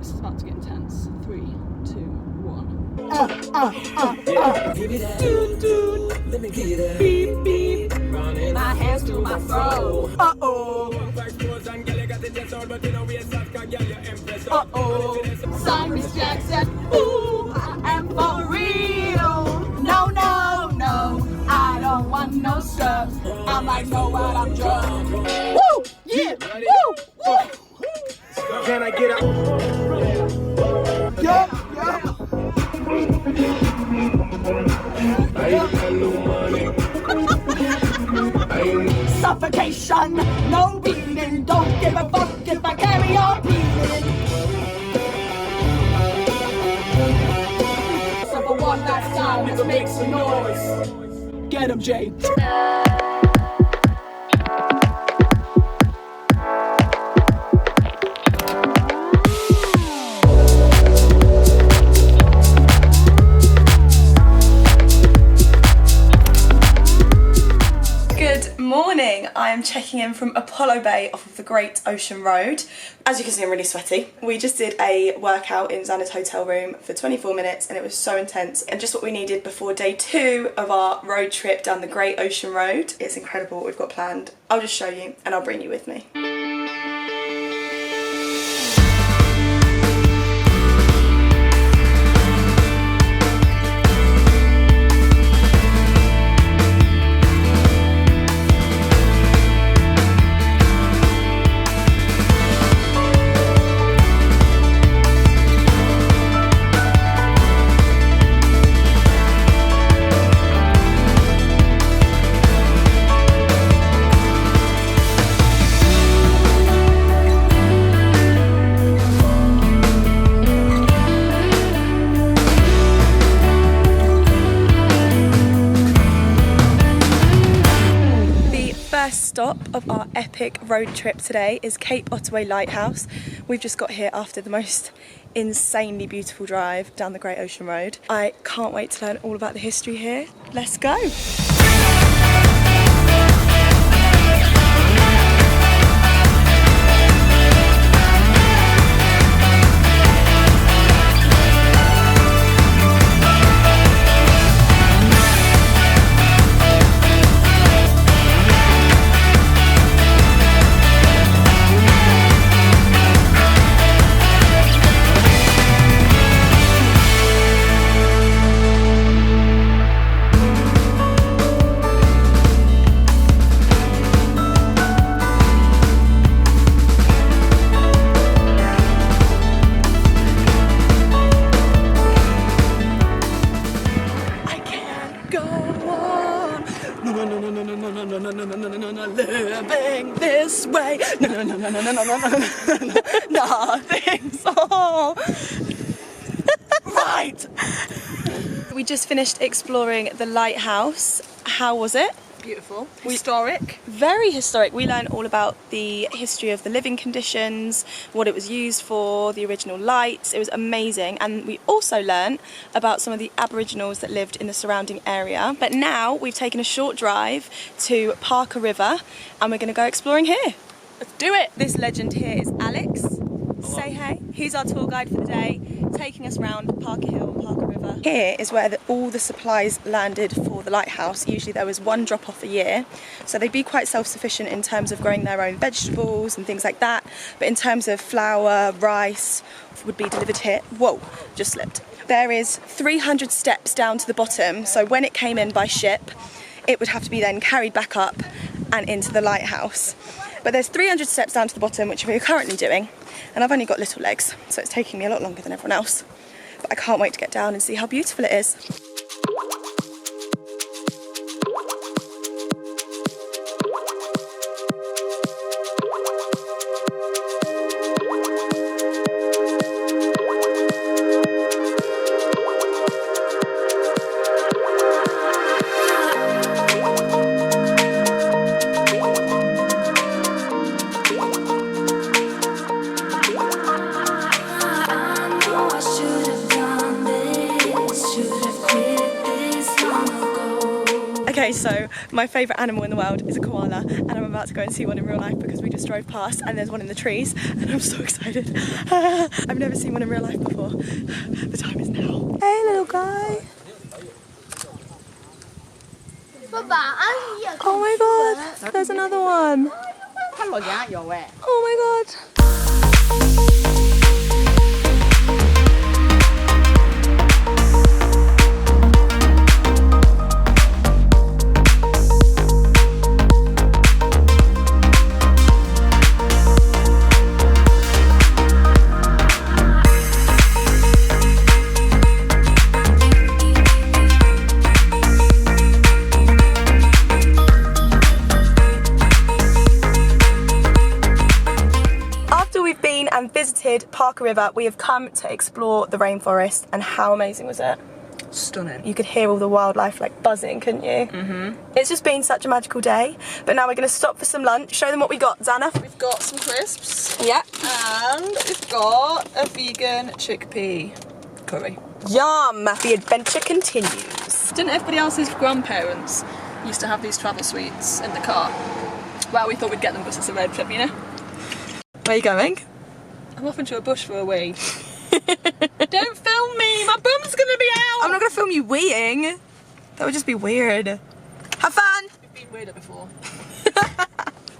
It's about to get intense. 3, 2, 1. Give me that. Let me give you that. Beep, beep. Running my hands through my fro. Cyrus Jackson, ooh, I am for real. No, no, no, I don't want no scrub. I might know what I'm drunk. Woo, yeah, woo, woo. Can I get up? Yeah. I ain't got no money. Suffocation, no beating. Don't give a fuck if I carry on beating. So for one last time, let's make some noise. Get him, Jay. Morning, I am checking in from Apollo Bay off of the Great Ocean Road. As you can see, I'm really sweaty. We just did a workout in Zanna's hotel room for 24 minutes and it was so intense and just what we needed before day 2 of our road trip down the Great Ocean Road. It's incredible what we've got planned. I'll just show you and I'll bring you with me. First stop of our epic road trip today is Cape Ottaway Lighthouse. We've just got here after the most insanely beautiful drive down the Great Ocean Road. I can't wait to learn all about the history here. Let's go! Living this way. No, nothing's all right. We just finished exploring the lighthouse. How was it? Beautiful. Historic. Very historic. We learned all about the history of the living conditions, what it was used for, the original lights. It was amazing. And we also learned about some of the Aboriginals that lived in the surrounding area. But now we've taken a short drive to Parker River and we're going to go exploring here. Let's do it. This legend here is Alex. Say hey. He's our tour guide for the day, taking us around Parker Hill and Parker River. Here is where all the supplies landed for the lighthouse. Usually there was one drop off a year, so they'd be quite self-sufficient in terms of growing their own vegetables and things like that. But in terms of flour, rice, would be delivered here. Whoa, just slipped. There is 300 steps down to the bottom, so when it came in by ship, it would have to be then carried back up and into the lighthouse. But there's 300 steps down to the bottom, which we're currently doing, and I've only got little legs, so it's taking me a lot longer than everyone else. But I can't wait to get down and see how beautiful it is. I know I should have done this, should have quit. Okay, so my favourite animal in the world is a koala, and I'm about to go and see one in real life because we just drove past and there's one in the trees, and I'm so excited. I've never seen one in real life before. The time is now. Hey, little guy. Oh my god, there's another one. Oh my god. And visited Parker River, we have come to explore the rainforest, and how amazing was it? Stunning. You could hear all the wildlife like buzzing, couldn't you? It's just been such a magical day, but now we're going to stop for some lunch. Show them what we got, Zanna. We've got some crisps. Yeah. And we've got a vegan chickpea curry. Yum! The adventure continues. Didn't everybody else's grandparents used to have these travel suites in the car? Well, we thought we'd get them because it's a road trip, you know? Where are you going? I'm off into a bush for a wee. Don't film me, my bum's gonna be out! I'm not gonna film you weeing. That would just be weird. Have fun! We've been weirder before.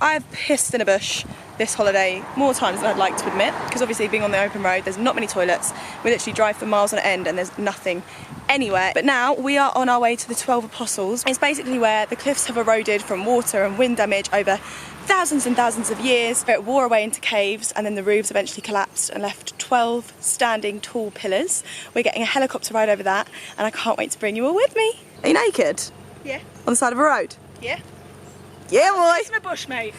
I've pissed in a bush this holiday more times than I'd like to admit, because obviously being on the open road, there's not many toilets. We literally drive for miles on end and there's nothing anywhere. But now we are on our way to the 12 Apostles. It's basically where the cliffs have eroded from water and wind damage over thousands and thousands of years. It wore away into caves, and then the roofs eventually collapsed and left 12 standing tall pillars. We're getting a helicopter ride over that, and I can't wait to bring you all with me. Are you naked? Yeah. On the side of a road? Yeah. Yeah, boy! It's my bush, mate.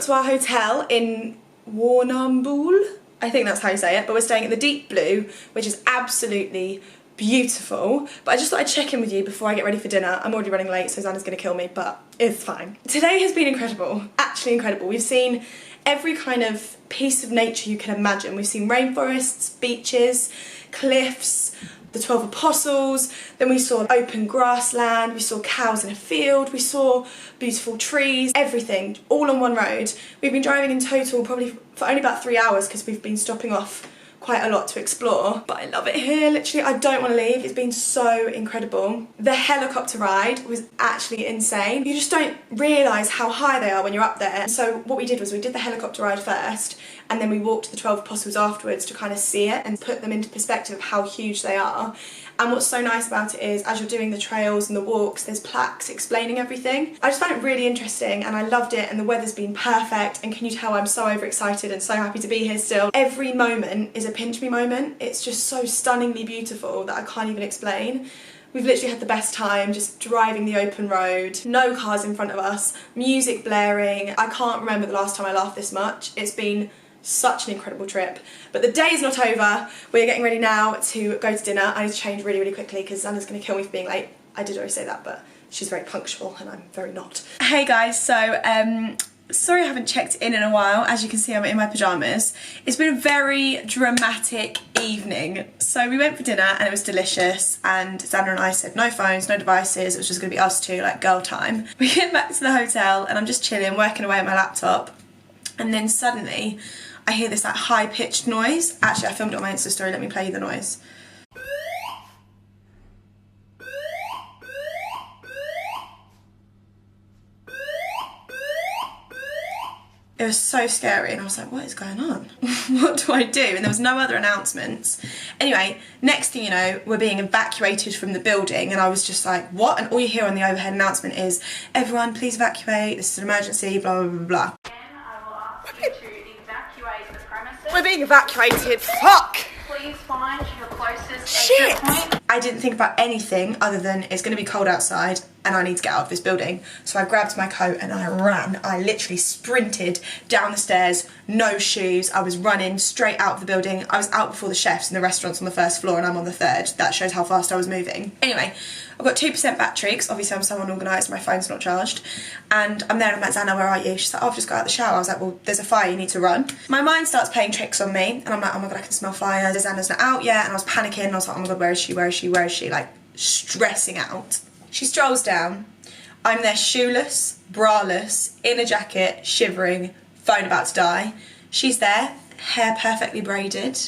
To our hotel in Warrnambool, I think that's how you say it, but we're staying at the Deep Blue, which is absolutely beautiful. But I just thought I'd check in with you before I get ready for dinner. I'm already running late, so Zanna's gonna kill me, but it's fine. Today has been incredible, actually incredible. We've seen every kind of piece of nature you can imagine. We've seen rainforests, beaches, cliffs, the 12 Apostles, then we saw open grassland, we saw cows in a field, we saw beautiful trees, everything, all on one road. We've been driving in total probably for only about 3 hours because we've been stopping off quite a lot to explore, but I love it here, literally. I don't want to leave. It's been so incredible. The helicopter ride was actually insane. You just don't realise how high they are when you're up there. So what we did was we did the helicopter ride first, and then we walked the 12 Apostles afterwards to kind of see it and put them into perspective of how huge they are. And what's so nice about it is, as you're doing the trails and the walks, there's plaques explaining everything. I just found it really interesting and I loved it, and the weather's been perfect, and can you tell I'm so overexcited and so happy to be here still. Every moment is a pinch me moment. It's just so stunningly beautiful that I can't even explain. We've literally had the best time just driving the open road, no cars in front of us, music blaring. I can't remember the last time I laughed this much. It's been such an incredible trip. But the day is not over. We're getting ready now to go to dinner. I need to change really, really quickly because Zanna's going to kill me for being late. I did always say that, but she's very punctual and I'm very not. Hey guys, so Sorry I haven't checked in a while. As you can see, I'm in my pyjamas. It's been a very dramatic evening. So we went for dinner and it was delicious, and Zanna and I said no phones, no devices, it was just going to be us two, like girl time. We get back to the hotel and I'm just chilling, working away at my laptop, and then suddenly I hear this like high-pitched noise. Actually, I filmed it on my Insta story, let me play you the noise. It was so scary and I was like, what is going on? What do I do? And there was no other announcements. Anyway, next thing you know, we're being evacuated from the building, and I was just like, what? And all you hear on the overhead announcement is, everyone please evacuate, this is an emergency, blah, blah, blah, blah. Again, I will ask you to evacuate the premises. We're being evacuated, fuck! Please find your closest Shit! exit point. I didn't think about anything other than it's going to be cold outside and I need to get out of this building. So I grabbed my coat and I ran. I literally sprinted down the stairs, no shoes. I was running straight out of the building. I was out before the chefs and the restaurant's on the first floor and I'm on the third. That shows how fast I was moving. Anyway, I've got 2% battery because obviously I'm so unorganised, my phone's not charged. And I'm there and I'm like, Zanna, where are you? She's like, oh, I've just got out of the shower. I was like, well, there's a fire, you need to run. My mind starts playing tricks on me and I'm like, oh my God, I can smell fire. Zanna's not out yet. And I was panicking. I was like, oh my God, where is she? Where is she? Where is she? Like stressing out. She strolls down. I'm there shoeless, braless, in a jacket, shivering, phone about to die. She's there, hair perfectly braided,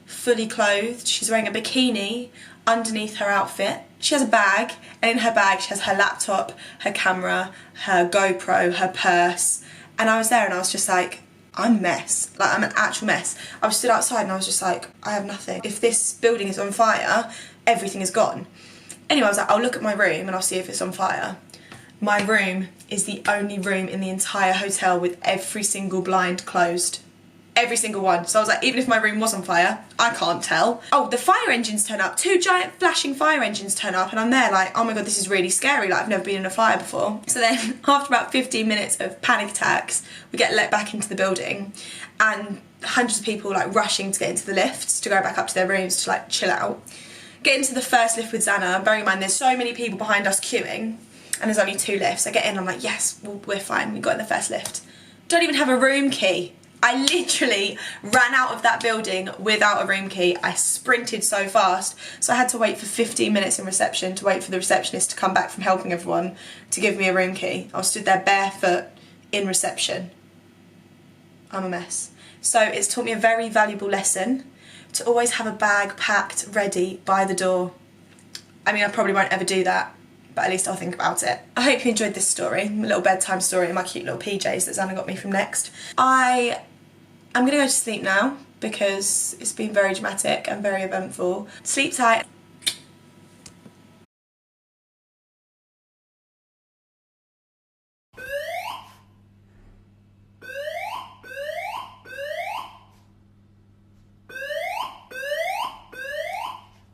fully clothed. She's wearing a bikini underneath her outfit. She has a bag, and in her bag she has her laptop, her camera, her GoPro, her purse. And I was there and I was just like, I'm a mess. Like, I'm an actual mess. I was stood outside and I was just like, I have nothing. If this building is on fire, everything is gone. Anyway, I was like, I'll look at my room and I'll see if it's on fire. My room is the only room in the entire hotel with every single blind closed. Every single one. So I was like, even if my room was on fire, I can't tell. Oh, the fire engines turn up. 2 giant flashing fire engines turn up and I'm there like, oh my God, this is really scary. Like, I've never been in a fire before. So then after about 15 minutes of panic attacks, we get let back into the building and hundreds of people like rushing to get into the lifts to go back up to their rooms to like chill out. Get into the first lift with Zanna. Bearing in mind there's so many people behind us queuing and there's only 2 lifts. I get in, I'm like, yes, we're fine. We got in the first lift. Don't even have a room key. I literally ran out of that building without a room key. I sprinted so fast. So I had to wait for 15 minutes in reception to wait for the receptionist to come back from helping everyone to give me a room key. I was stood there barefoot in reception. I'm a mess. So it's taught me a very valuable lesson to always have a bag packed ready by the door. I mean, I probably won't ever do that, but at least I'll think about it. I hope you enjoyed this story, my little bedtime story in my cute little PJs that Zanna got me from Next. I'm gonna go to sleep now because it's been very dramatic and very eventful. Sleep tight.